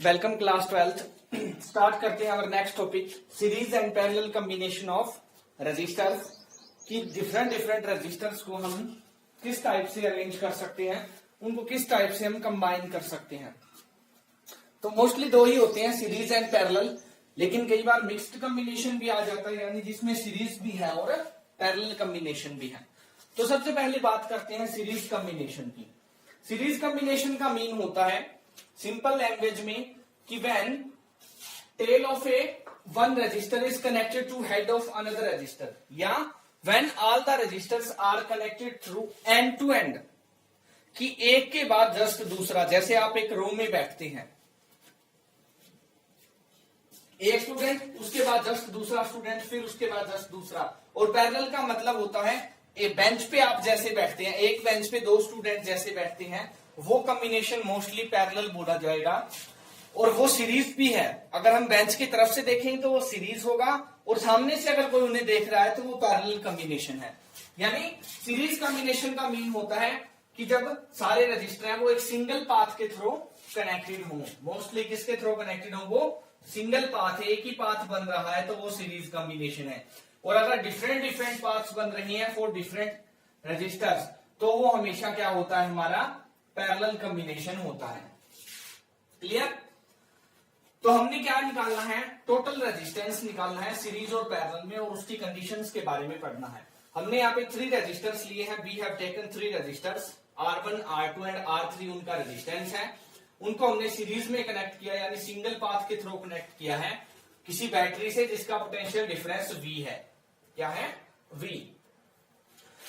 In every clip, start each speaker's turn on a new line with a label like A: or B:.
A: Welcome class 12th। Start करते हैं हमारा next topic, series and parallel combination of resistors. की डिफरेंट रजिस्टर्स को हम किस टाइप से अरेंज कर सकते हैं, उनको किस टाइप से हम कंबाइन कर सकते हैं। तो मोस्टली दो ही होते हैं, सीरीज एंड पैरेलल, लेकिन कई बार मिक्स्ड कॉम्बिनेशन भी आ जाता है, यानी जिसमें सीरीज भी है और पैरेलल कॉम्बिनेशन भी है। तो सबसे पहले बात करते हैं सीरीज कॉम्बिनेशन की। सीरीज कॉम्बिनेशन का मीन होता है सिंपल लैंग्वेज में कि when tail of a one register is connected to head of another register, या when all the registers are connected through end to end, कि एक के बाद जस्ट दूसरा। जैसे आप एक रो में बैठते हैं, एक स्टूडेंट, उसके बाद जस्ट दूसरा स्टूडेंट, फिर उसके बाद जस्ट दूसरा। और पैरेलल का मतलब होता है एक बेंच पे आप जैसे बैठते हैं, एक बेंच पे दो स्टूडेंट जैसे बैठते हैं, वो कॉम्बिनेशन मोस्टली पैरेलल बोला जाएगा। और वो सीरीज भी है। अगर हम बेंच की तरफ से देखेंगे तो वो सीरीज होगा, और सामने से अगर कोई उन्हें देख रहा है तो वो पैरेलल कॉम्बिनेशन है। यानी सीरीज कॉम्बिनेशन का मीन होता है कि जब सारे रजिस्टर हैं वो एक सिंगल पाथ के थ्रू कनेक्टेड हो। मोस्टली किसके थ्रू कनेक्टेड हो? वो सिंगल पाथ है, एक ही पाथ बन रहा है, तो वो सीरीज कॉम्बिनेशन है। और अगर डिफरेंट पाथ्स बन रही हैं फॉर डिफरेंट रजिस्टर्स, तो वो हमेशा क्या होता है? हमारा पैरेलल कॉम्बिनेशन होता है। क्लियर? तो हमने क्या निकालना है? टोटल रेजिस्टेंस निकालना है सीरीज और पैरेलल में, और उसकी कंडीशंस के बारे में पढ़ना है। हमने यहाँ पे 3 रजिस्टर्स लिए हैं। We have taken 3 resistors, R1, R2 and R3 उनका रेजिस्टेंस है। उनको हमने सीरीज में कनेक्ट किया, यानी सिंगल पाथ के थ्रू कनेक्ट किया है किसी बैटरी से जिसका पोटेंशियल डिफरेंस V है। क्या है? V।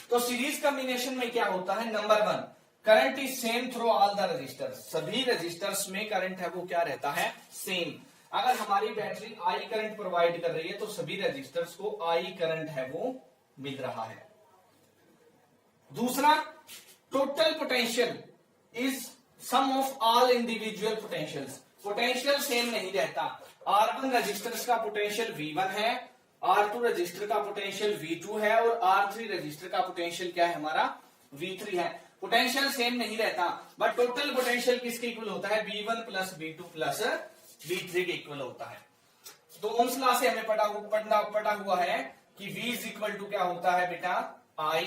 A: तो सीरीज कॉम्बिनेशन में क्या होता है? Number 1, current is same through all the resistors. सभी रजिस्टर्स में करंट है वो क्या रहता है? सेम। अगर हमारी बैटरी I करंट प्रोवाइड कर रही है तो सभी रजिस्टर्स को I करंट है वो मिल रहा है। दूसरा, total potential is sum of all individual potentials. Potential same नहीं रहता। R1 रजिस्टर्स का पोटेंशियल V1 है, R2 रजिस्टर का पोटेंशियल V2 है, और R3 रजिस्टर का पोटेंशियल क्या है? हमारा V3 है। पोटेंशियल सेम नहीं रहता, बट टोटल पोटेंशियल किसके इक्वल होता है? V1 plus V2 plus V3 के इक्वल होता है। तो ओम्स लॉ से हमें पढ़ा हुआ है कि V इज इक्वल टू क्या होता है बेटा? I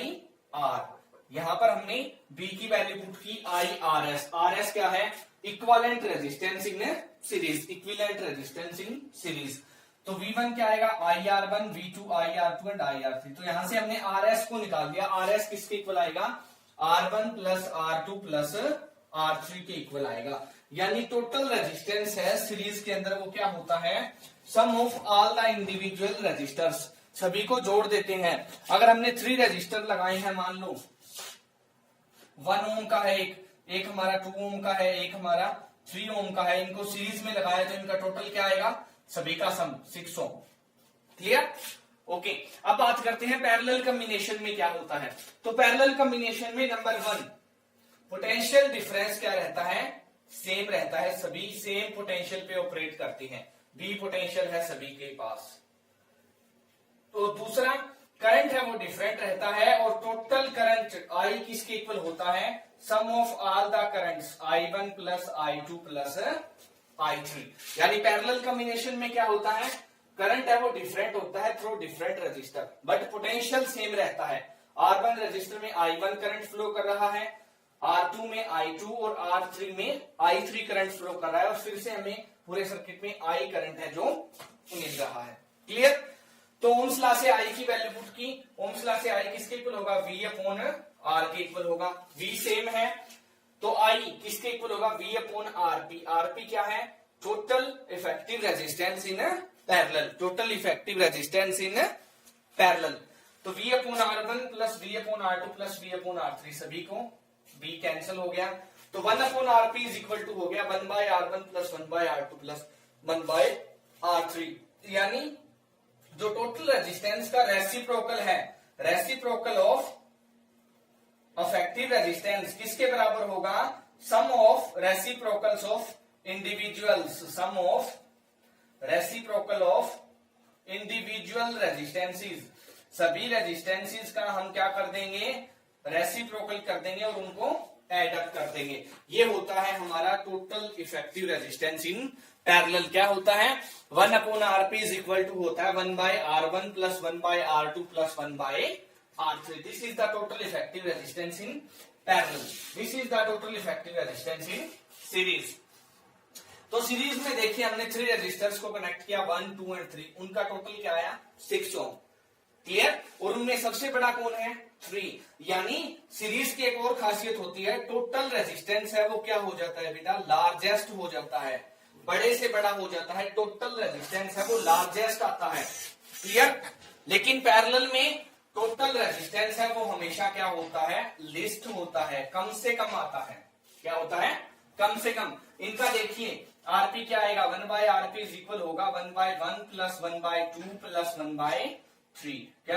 A: R। यहां पर हमने B की वैल्यू पुट की IRS। RS क्या है? Equivalent resistance in series. Equivalent resistance in series. तो V1 क्या आएगा? IR1, V2 IR2 and IR3। तो यहां से हमने RS को निकाल दिया। RS किसके इक्वल आएगा? R1 plus R2 plus R3 के इक्वल आएगा। यानी टोटल रेजिस्टेंस है सीरीज के अंदर, वो क्या होता है? Sum of all the individual registers. सभी को जोड़ देते हैं। अगर हमने 3 रजिस्टर लगाए हैं, मान लो 1 ओम का है, एक हमारा 2 ओम का है, एक हमारा 3 ओम का है, इनको सीरीज में लगाया तो इनका टोटल क्या आएगा? सभी का सम 6 ओम। क्लियर? ओके। अब बात करते हैं पैरेलल कॉम्बिनेशन में क्या होता है। तो पैरेलल कॉम्बिनेशन में नंबर 1, पोटेंशियल डिफरेंस क्या रहता है? सेम रहता है। सभी सेम पोटेंशियल पे ऑपरेट करते हैं। V पोटेंशियल है सभी के पास। तो दूसरा, करंट है वो डिफरेंट रहता है, और टोटल करंट I किसके इक्वल होता है? Sum of all the currents I1 plus I2 plus I3। यानी पैरेलल कॉम्बिनेशन में क्या होता है? करंट है वो डिफरेंट होता है through different register, but potential same रहता है। R1 रजिस्टर में I1 करंट फ्लो कर रहा है, R2 में I2 और R3 में I3 करंट फ्लो कर रहा है, और फिर से हमें पूरे सर्किट में I करंट है जो मिल रहा है। क्लियर? तो ओम्स लॉ से I की वैल्यू पुट की। ओम्स लॉ से I किसके इक्वल होगा? V अपॉन R के इक्वल होगा। V सेम है तो I किसके इक्वल होगा? V upon RP। RP क्या है? Total effective resistance in parallel. Total effective resistance in parallel. तो V upon R1 plus V upon R2 plus V upon R3, सभी को V कैंसिल हो गया। तो 1 upon RP is equal to हो गया 1 by R1 plus 1 by R2 plus 1 by R3। यानी जो टोटल रेजिस्टेंस का रेसिप्रोकल है, रेसिप्रोकल ऑफ इफेक्टिव रेजिस्टेंस किसके बराबर होगा? Sum of reciprocals of individuals. Sum of reciprocal of individual resistances. सभी रेजिस्टेंसेस का हम क्या कर देंगे? रेसिप्रोकल कर देंगे और उनको एड अप कर देंगे। ये होता है हमारा total effective resistance in parallel. क्या होता है 1/Rp इज इक्वल टू होता है 1/R1 plus 1/R2 plus 1/R3। This is the total effective resistance in parallel. This is the total effective resistance in series. तो सीरीज में देखिए हमने 3 resistors को कनेक्ट किया 1, 2 एंड 3। उनका टोटल क्या आया 6 ओम। क्लियर। और उनमें सबसे बड़ा कौन है 3। यानी सीरीज की एक और खासियत होती है, टोटल रेजिस्टेंस है वो क्या हो जाता है बेटा लार्जेस्ट हो जाता है, बड़े से बड़ा हो जाता है। टोटल रेजिस्टेंस है वो लार्जेस्ट आता है। क्लियर। लेकिन पैरेलल में टोटल रेजिस्टेंस है वो हमेशा क्या होता है लिस्ट होता है, कम से कम आता है। क्या होता है कम से कम। इनका देखिए आरपी क्या आएगा 1/Rp इज इक्वल होगा 1/1 प्लस 1/2 प्लस 1/3। क्या